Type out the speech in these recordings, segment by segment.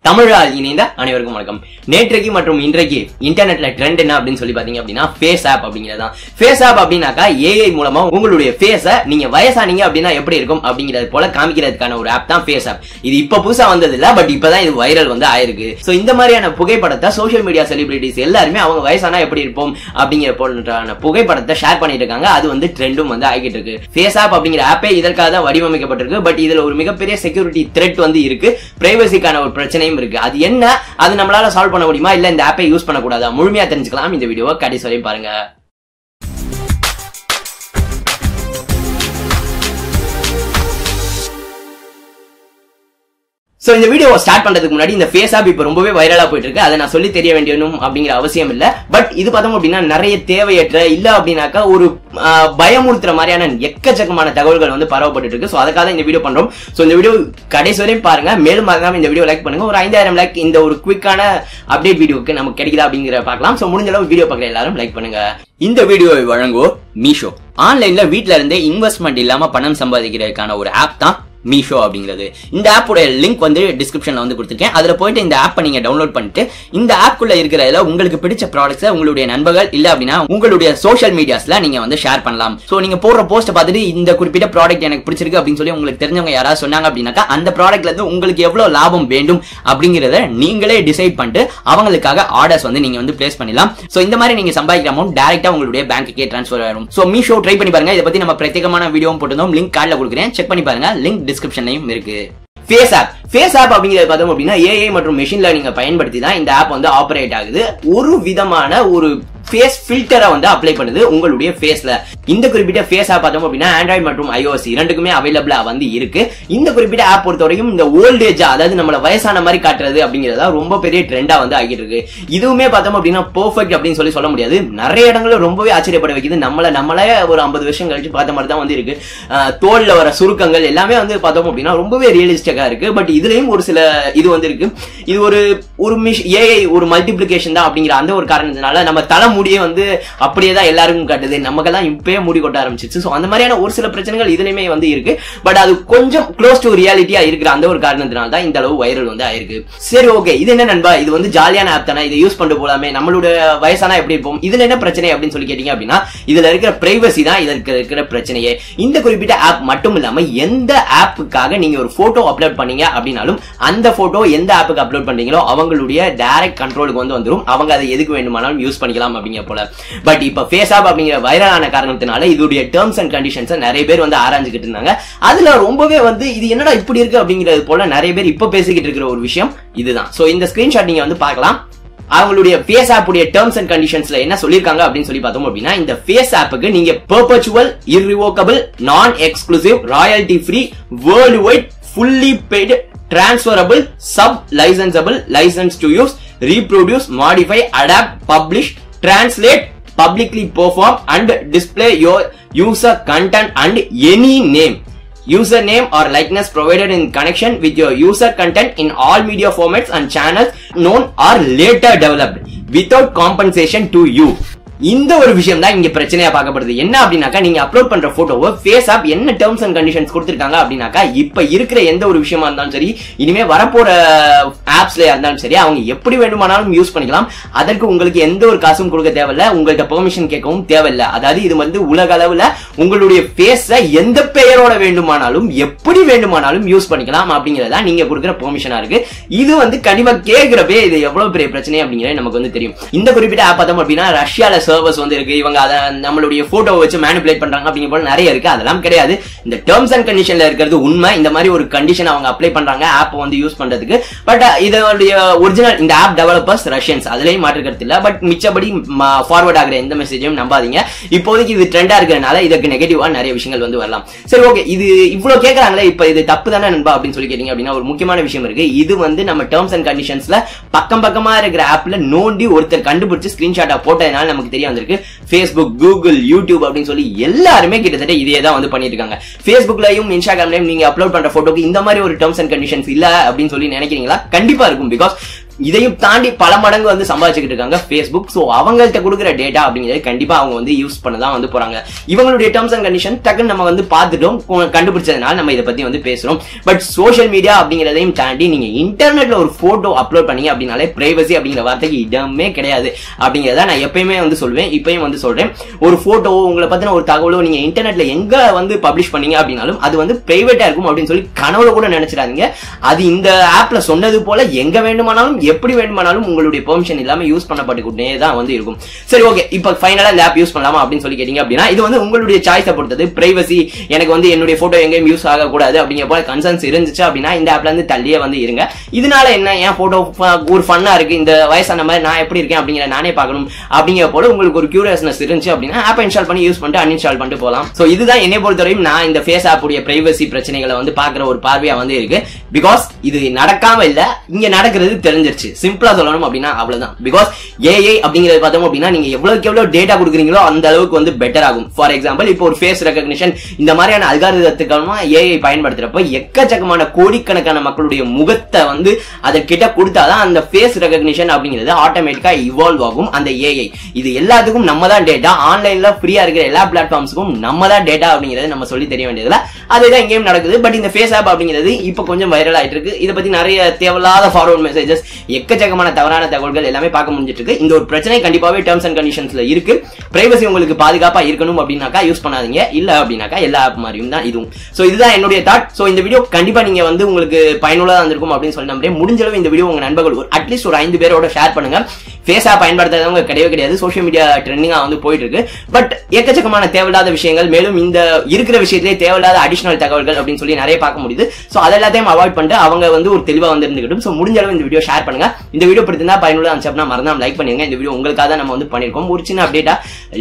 தமிழால் இணைந்த அனைவருக்கும் வணக்கம். நேற்றைக்கு மற்றும் இன்றைக்கு இன்டர்நெட்ல ட்ரெண்ட் என்ன அப்படின்னு சொல்லி பாத்தீங்க அப்படின்னா FaceApp அப்படிங்கறதுதான். FaceApp அப்படின்னாக்கா AI மூலமா உங்களுடைய ஃபேஸ நீங்க வயசானீங்க அப்படின்னா எப்படி இருக்கும் அப்படிங்கறது போல காமிக்கிறதுக்கான ஒரு ஆப் தான் FaceApp. இது இப்ப புதுசா வந்தது இல்ல, பட் இப்பதான் இது வைரல் வந்து ஆயிருக்கு. சோ இந்த மாதிரியான புகைப்படத்தை சோசியல் மீடியா செலிபிரிட்டிஸ் எல்லாருமே அவங்க வயசானா எப்படி இருப்போம் அப்படிங்கிற போன்ற புகைப்படத்தை ஷேர் பண்ணிட்டு இருக்காங்க. அது வந்து ட்ரெண்டும் வந்து ஆகிட்டு இருக்கு. FaceApp அப்படிங்கிற ஆப்பே இதற்காக தான் வடிவமைக்கப்பட்டிருக்கு. பட் இதுல ஒரு மிகப்பெரிய செக்யூரிட்டி த்ரெட் வந்து இருக்கு. பிரைவசிக்கான ஒரு பிரச்சனை இருக்கு. அது என்ன, அது நம்மளால சால்வ் பண்ண முடியுமா இல்ல இந்த ஆப்பை யூஸ் பண்ண கூடாதா, முழுமையா தெரிஞ்சுக்கலாம். இந்த வீடியோவை கடைசி வரை பாருங்க. சோ இந்த வீடியோவை ஸ்டார்ட் பண்றதுக்கு முன்னாடி இந்த FaceApp இப்ப ரொம்பவே வைரலா போயிட்டு இருக்கு. அதை நான் சொல்லி தெரிய வேண்டியணும் அப்படிங்கிற அவசியம் இல்ல. பட் இது பார்த்தோம் அப்படின்னா நிறைய தேவையற்ற இல்ல அப்படின்னாக்கா ஒரு பயமுறுத்துற மாதிரியான எக்கச்சக்கமான தகவல்கள் வந்து பரவப்பட்டு இருக்கு. சோ அதுக்காக இந்த வீடியோ பண்றோம். சோ இந்த வீடியோ கடைசி வரையும் பாருங்க. மேலும் மறக்காம இந்த வீடியோ லைக் பண்ணுங்க. ஒரு 5000 லைக் இந்த ஒரு குவிக்கான அப்டேட் வீடியோக்கு நமக்கு கிடைக்குதா அப்படிங்கிற பார்க்கலாம். சோ முடிஞ்ச அளவு வீடியோ பார்க்குற எல்லாரும் லைக் பண்ணுங்க. இந்த வீடியோவை வழங்குவோர் மீஷோ. ஆன்லைன்ல வீட்ல இருந்தே இன்வெஸ்ட்மெண்ட் இல்லாம பணம் சம்பாதிக்கிறதுக்கான ஒரு ஆப் தான் மீஷோ அப்படிங்கிறது. இந்த ஆப்போட லிங்க் வந்து டிஸ்கிரிப்ஷன்ல வந்து கொடுத்துருக்கேன். அதுல போயிட்டு இந்த ஆப்பை நீங்க டவுன்லோட் பண்ணிட்டு இந்த ஆப்குள்ள இருக்கிறதுல உங்களுக்கு பிடிச்ச ப்ராடக்ட்ஸை உங்களுடைய நண்பர்கள் இல்ல அப்படின்னா உங்களுடைய சோஷியல் மீடியாஸ்ல நீங்க வந்து ஷேர் பண்ணலாம். சோ நீங்க போடுற போஸ்ட் பார்த்துட்டு இந்த குறிப்பிட்ட ப்ராடக்ட் எனக்கு பிடிச்சிருக்கு அப்படின்னு சொல்லி உங்களுக்கு தெரிஞ்சவங்க யாராவது சொன்னாங்க அப்படின்னாக்கா அந்த ப்ராடக்ட்ல இருந்து உங்களுக்கு எவ்வளவு லாபம் வேண்டும் அப்படிங்கறத நீங்களே டிசைட் பண்ணிட்டு அவங்களுக்காக ஆர்டர்ஸ் வந்து நீங்க வந்து பிளேஸ் பண்ணலாம். சோ இந்த மாதிரி நீங்க சம்பாதிக்கிற அமௌண்ட் டைரக்டா உங்களுடைய பேங்க்குக்கே ட்ரான்ஸ்ஃபர் ஆகும். சோ மீஷோ ட்ரை பண்ணி பாருங்க. இதை பத்தி நம்ம பிரத்யேகமான வீடியோவும் போட்டிருந்தோம். லிங்க் கார்டுல கொடுக்குறேன், செக் பண்ணி பாருங்க. லிங்க் டிஸ்கிரிப்ஷன்லயும் இருக்கு. FaceApp அப்படிங்கிறது பார்த்தோம் அப்படின்னா AI மற்றும் மெஷின் லேர்னிங் பயன்படுத்தி தான் இந்த ஆப் வந்து ஆபரேட் ஆகுது. ஒரு விதமான ஒரு ஃபேஸ் ஃபில்டரை வந்து அப்ளை பண்ணுது உங்களுடைய ஃபேஸ்ல. இந்த குறிப்பிட்ட FaceApp பார்த்தோம் அப்படின்னா ஆண்ட்ராய்டு மற்றும் iOS இரண்டுக்குமே அவைலபிளா வந்து இருக்கு. இந்த குறிப்பிட்ட ஆப் பொறுத்தவரைக்கும் இந்த ஓல்ட் ஏஜ், அதாவது நம்மள வயசான மாதிரி காட்டுறது அப்படிங்கறதா ரொம்ப பெரிய ட்ரெண்டா வந்து ஆகிட்டு இருக்கு. இதுவுமே பார்த்தோம் அப்படின்னா பெர்ஃபெக்ட் அப்படின்னு சொல்லி சொல்ல முடியாது. நிறைய இடங்கள்ல ரொம்பவே ஆச்சரியப்பட வைக்குது. நம்மளே ஒரு 50 வருஷம் கழிச்சு பார்த்த மாதிரி தான் வந்து இருக்கு. தோல்ல வர சுருக்கங்கள் எல்லாமே வந்து பார்த்தோம் அப்படின்னா ரொம்பவே ரியலிஸ்டிக்கா இருக்கு. பட் இதுலயும் ஒரு சில இது வந்து இருக்கு. இது ஒரு AI ஒரு மல்டிபிளிகேஷன் தான் அப்படிங்கிற அந்த ஒரு காரணத்தினால நம்ம தலை முடியே வந்து அப்படியே தான் எல்லாருக்கும் காட்டுது. நமக்கெல்லாம் இப்பயே முடி கொட்ட ஆரம்பிச்சிச்சு. சோ அந்த மாதிரியான ஒரு சில பிரச்சனைகள் இதுலயுமே வந்து இருக்கு. பட் அது கொஞ்சம் க்ளோஸ் டு ரியாலிட்டியா இருக்கிற அந்த ஒரு காரணத்தினால தான் இந்த அளவு வைரல் வந்து ஆயிருக்கு. சரி, ஓகே, இது என்ன நண்பா, இது வந்து ஜாலியான ஆப் தானே, இதை யூஸ் பண்ணிட்டு போலாமே, நம்மளோட வயசானா எப்படி இருப்போம், இதுல என்ன பிரச்சனை அப்படின்னு சொல்லி கேட்டீங்க அப்படின்னா இதுல இருக்கிற பிரைவசி தான் இதுல இருக்கிற பிரச்சனையே. இந்த குறிப்பிட்ட ஆப் மட்டும் இல்லாம எந்த ஆப்புக்காக நீங்க ஒரு போட்டோ அப்லோட் பண்ணீங்க அப்படின்னாலும் அந்த போட்டோ எந்த ஆப்புக்கு அப்லோட் பண்றீங்களோ அவங்களுடைய டைரக்ட் கண்ட்ரோலுக்கு வந்து வந்துரும். அவங்க அதை எதுக்கு வேண்டுமானாலும் யூஸ் பண்ணிக்கலாம் அப்படிங்கிற போல. பட் இப்ப FaceApp அப்படிங்கிற வைரலான காரணத்தினால இதோடைய டேர்ம்ஸ் அண்ட் கண்டிஷன்ஸ் நிறைய பேர் வந்து ஆராய்ஞ்சிட்டு இருந்தாங்க. அதுல ரொம்பவே வந்து இது என்னடா இப்படி இருக்கு அப்படிங்கிறது போல நிறைய பேர் இப்ப பேசிக்கிட்டு இருக்கிற ஒரு விஷயம் இதுதான். சோ இந்த ஸ்கிரீன்ஷாட் நீங்க வந்து பார்க்கலாம். அவங்களுடைய FaceApp உடைய டேர்ம்ஸ் அண்ட் கண்டிஷன்ஸ்ல என்ன சொல்லிருக்காங்க அப்படின்னு சொல்லி பார்த்தோம் அப்படின்னா இந்த FaceAppக்கு நீங்க perpetual, irrevocable, non exclusive, royalty free, worldwide, fully paid, transferable, sub licensable, license to use, reproduce, modify, adapt, publish, translate, publicly perform and display your user content and any name, username or likeness provided in connection with your user content in all media formats and channels known or later developed without compensation to you. இந்த ஒரு விஷயம் தான் இங்க பிரச்சனையா பார்க்கப்படுது. என்ன அப்படின்னாக்கா நீங்க அப்லோட் பண்ற போட்டோவை FaceApp என்ன டேர்ம்ஸ் அண்ட் கண்டிஷன்ஸ் கொடுத்திருக்காங்க அப்படின்னாக்கா இப்ப இருக்கிற எந்த ஒரு விஷயமா இருந்தாலும் சரி, இனிமே வரப்போற ஆப்ஸ்ல இருந்தாலும் சரி, அவங்க எப்படி வேண்டுமானாலும் யூஸ் பண்ணிக்கலாம். அதற்கு உங்களுக்கு எந்த ஒரு காசும் கொடுக்க தேவையில்ல, உங்கள்ட்ட பெர்மிஷன் கேட்கவும் தேவையில்லை. அதாவது இது வந்து உலக அளவுல உங்களுடைய ஃபேஸ எந்த பெயரோட வேண்டுமானாலும் எப்படி வேண்டுமானாலும் யூஸ் பண்ணிக்கலாம் அப்படிங்கறதா நீங்க கொடுக்குற பெர்மிஷனா இருக்கு. இது வந்து கண்டிப்பா கேட்கிறப்பே இது எவ்வளவு பெரிய பிரச்சனை அப்படிங்கிறது நமக்கு வந்து தெரியும். இந்த குறிப்பிட்ட ஆப் பார்த்தோம் அப்படின்னா ரஷ்யால சர்வர்ஸ் வந்து இருக்கு. இவங்க அதை நம்மளுடைய போட்டோ வச்சு மேனிபுலேட் பண்றாங்க அப்படிங்கிற போல நிறைய இருக்கு. அதெல்லாம் கிடையாது. இந்த டேர்ம்ஸ் அண்ட் கண்டிஷன்ல இருக்கிறது உண்மை. இந்த மாதிரி ஒரு கண்டிஷன் அவங்க அப்ளை பண்றாங்க ஆப் வந்து யூஸ் பண்றதுக்கு. பட் இதோடைய ஒரிஜினல் இந்த ஆப் டெவலப்பர்ஸ் ரஷ்யன்ஸ், அதுலயும் மாற்றுக்கிறது இல்ல. பட் மிச்சபடி ஃபார்வர்ட் ஆகிற எந்த மெசேஜையும் நம்பாதீங்க. இப்போதைக்கு இது ட்ரெண்டா இருக்கிறதுனால இதுக்கு நெகட்டிவா நிறைய விஷயங்கள் வந்து வரலாம். சரி, ஓகே, இது இவ்வளவு கேட்கறாங்களே, இப்ப இது தப்பு தானே நண்பா அப்படின்னு சொல்லி கேட்டீங்க அப்படின்னா ஒரு முக்கியமான விஷயம் இருக்கு. இது வந்து நம்ம டேர்ம்ஸ் அண்ட் கண்டிஷன்ஸ்ல பக்கமா இருக்கிற ஆப்ல நோண்டி ஒருத்தர் கண்டுபிடிச்சு ஸ்கிரீன்ஷாட்டா போட்டதுனால நமக்கு தெரிய வந்திருக்கு. Facebook, Google, YouTube அப்படின்னு சொல்லி எல்லாருமே கிட்டத்தட்ட இதே தான் வந்து பண்ணிட்டு இருக்காங்க. Facebookலயும் Instagramலயும் நீங்க அப்லோட் பண்ற போட்டோக்கு இந்த மாதிரி ஒரு டேர்ம்ஸ் அண்ட் கண்டிஷன்ஸ் இல்ல அப்படின்னு சொல்லி நினைக்கிறீங்களா? கண்டிப்பா இருக்கும். பிகாஸ் இதையும் தாண்டி பல மடங்கு வந்து சம்பாதிச்சுக்கிட்டு இருக்காங்க Facebook. சோ அவங்கள்ட்ட கொடுக்குற டேட்டா அப்படிங்கிறது கண்டிப்பா அவங்க வந்து யூஸ் பண்ண தான் வந்து போறாங்க. இவங்களுடைய டேர்ம்ஸ் அண்ட் கண்டிஷன் டக்குன்னு நம்ம வந்து பார்த்துட்டோம், கண்டுபிடிச்சதுனால நம்ம இதை பத்தி வந்து பேசுறோம். பட் சோஷியல் மீடியா அப்படிங்கிறதையும் தாண்டி நீங்க இன்டர்நெட்ல ஒரு போட்டோ அப்லோட் பண்ணீங்க அப்படின்னாலே பிரைவசி அப்படிங்கிற வார்த்தைக்கு இடமே கிடையாது அப்படிங்கிறத நான் எப்பயுமே வந்து சொல்வேன், இப்பயும் வந்து சொல்றேன். ஒரு போட்டோ உங்களை பத்தின ஒரு தகவலோ நீங்க இன்டர்நெட்ல எங்க வந்து பப்ளிஷ் பண்ணீங்க அப்படின்னாலும் அது வந்து பிரைவேட்டா இருக்கும் அப்படின்னு சொல்லி கனவுல கூட நினைச்சிடாதீங்க. அது இந்த ஆப்ல சொன்னது போல எங்க வேண்டுமானாலும் எப்படி வேண்டுமானாலும் உங்களுடைய பெர்மிஷன் இல்லாம யூஸ் பண்ணப்பட்டுக்கிட்டே தான் வந்து இருக்கும். சரி, ஓகே, இப்போ ஃபைனலா இந்த ஆப் யூஸ் பண்ணலாமா அப்படின்னு சொல்லி கேட்டீங்க அப்படின்னா இது வந்து உங்களுடைய சாய்ஸை பொறுத்தது. பிரைவசி, எனக்கு வந்து என்னுடைய போட்டோ எங்கேயும் யூஸ் ஆகக்கூடாது அப்படிங்கிற போல கன்சர்ன்ஸ் இருந்துச்சு அப்படின்னா இந்த ஆப்ல இருந்து தள்ளியே வந்து இருங்க. இதனால என்ன, என் போட்டோ ஒரு ஃபன்னா இருக்கு, இந்த வயசான மாதிரி நான் எப்படி இருக்கேன் அப்படிங்கிற நானே பார்க்கணும் அப்படிங்கிற போல உங்களுக்கு ஒரு கியூரியஸ்னஸ் இருந்துச்சு அப்படின்னா ஆப் இன்ஸ்டால் பண்ணி யூஸ் பண்ணிட்டு அன்இன்ஸ்டால் பண்ணிட்டு போகலாம். சோ இதுதான் என்னை பொறுத்தவரையும் நான் இந்த ஃபேஸ் ஆப் உடைய பிரைவசி பிரச்சனைகளை வந்து பாக்குற ஒரு பார்வையா வந்து இருக்கு. பிகாஸ் இது நடக்காம இல்ல, இங்க நடக்கிறது தெரிஞ்சிருச்சு. சிம்பிளா சொல்லணும் அப்படின்னா அவ்வளவுதான். பிகாஸ் ஏஐ அப்படிங்கறது பார்த்தோம் அப்படின்னா நீங்க எவ்வளவுக்கு எவ்வளவு டேட்டா கொடுக்குறீங்களோ அந்த அளவுக்கு வந்து பெட்டர் ஆகும். ஃபார் எக்ஸாம்பிள், இப்போ ஒரு ஃபேஸ் ரெகக்னிஷன் இந்த மாதிரியான அல்காரிதத்துக்கான ஏஐ பயன்படுத்துறப்ப எக்கச்சக்கமான கோடிக்கணக்கான மக்களுடைய முகத்தை வந்து அதற்கிட்ட கொடுத்தாதான் அந்த ஃபேஸ் ரெகக்னிஷன் அப்படிங்கிறது ஆட்டோமேட்டிக்கா இவால்வ் ஆகும். அந்த ஏஐ இது எல்லாத்துக்கும் நம்ம தான் டேட்டா, ஆன்லைன்ல ஃப்ரீயா இருக்கிற எல்லா பிளாட்ஃபார்ம்ஸுக்கும் நம்ம தான் டேட்டா அப்படிங்கிறது நம்ம சொல்லி தெரிய வேண்டியதுல அதுதான் இங்கேயும் நடக்குது. பட் இந்த ஃபேஸ் ஆப் அப்படிங்கிறது இப்ப கொஞ்சம் வைரல் ஆயிட்டு இருக்கு. இதை பத்தி நிறைய தேவையில்லாத ஃபார்வர்ட் மெசேஜஸ், எக்கச்சக்கமான தவறான தகவல்கள் எல்லாமே பார்க்க முடிஞ்சிட்டு இருக்கு. இந்த ஒரு பிரச்சனை கண்டிப்பாவே டேர்ம்ஸ் அண்ட் கண்டிஷன்ஸ்ல இருக்கு. பிரைவசி உங்களுக்கு பாதுகாப்பா இருக்கணும் அப்படின்னாக்கா யூஸ் பண்ணாதீங்க, இல்ல அப்படின்னாக்கா எல்லா ஆப் மாதிரியும் தான் இதுவும். சோ இதுதான் என்னுடைய தாட். சோ இந்த வீடியோ கண்டிப்பா நீங்க வந்து உங்களுக்கு பயனுள்ளதா இருந்திருக்கும் அப்படின்னு சொல்லி நம்புறேன். முடிஞ்ச அளவு இந்த வீடியோ உங்க நண்பர்கள் அட்லீஸ்ட் ஒரு 5 பேரோட ஷேர் பண்ணுங்க. ஃபேஸ் ஆப் பயன்படுத்தாதவங்க கிடையவே கிடையாது. சோஷியல் மீடியா ட்ரெண்டிங்கா வந்து போயிட்டு இருக்கு. பட் எக்கச்சக்கமான தேவையில்லாத விஷயங்கள், மேலும் இந்த இருக்கிற விஷயத்திலே தேவையில்லாத அடிஷனல் தகவல்கள் அப்படின்னு சொல்லி நிறைய பார்க்க முடியுது. சோ அது எல்லாத்தையும் அவாய்ட் பண்ணிட்டு அவங்க வந்து ஒரு தெளிவா வந்து இருந்துக்கிட்டும். சோ முடிஞ்ச அளவு இந்த வீடியோ ஷேர் பண்ணுங்க. இந்த வீடியோ பிடிச்சிருந்தா பயனுள்ள இருந்துச்சு அப்படின்னா மறக்காம லைக் பண்ணுங்க. இந்த வீடியோ உங்களுக்காக தான் நம்ம வந்து பண்ணிருக்கோம், ஒரு சின்ன அப்டேட்டா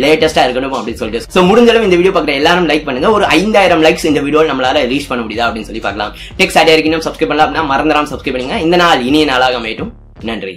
லேட்டஸ்டா இருக்கணும் அப்படின்னு சொல்லிட்டு. சோ முடிஞ்ச அளவு இந்த வீடியோ பார்க்குற எல்லாரும் லைக் பண்ணுங்க. ஒரு 5000 லைக்ஸ் இந்த வீடியோ நம்மளால ரீச் பண்ண முடியுதா அப்படின்னு சொல்லி பார்க்கலாம். டெக் சாட்டியர் இன்னும் சப்ஸ்கிரைப் பண்ணலாம் அப்படின்னா மறந்துடாம சப்ஸ்கிரைப் பண்ணுங்க. இந்த நாள் இனிய நாளாக அமையட்டும். நன்றி.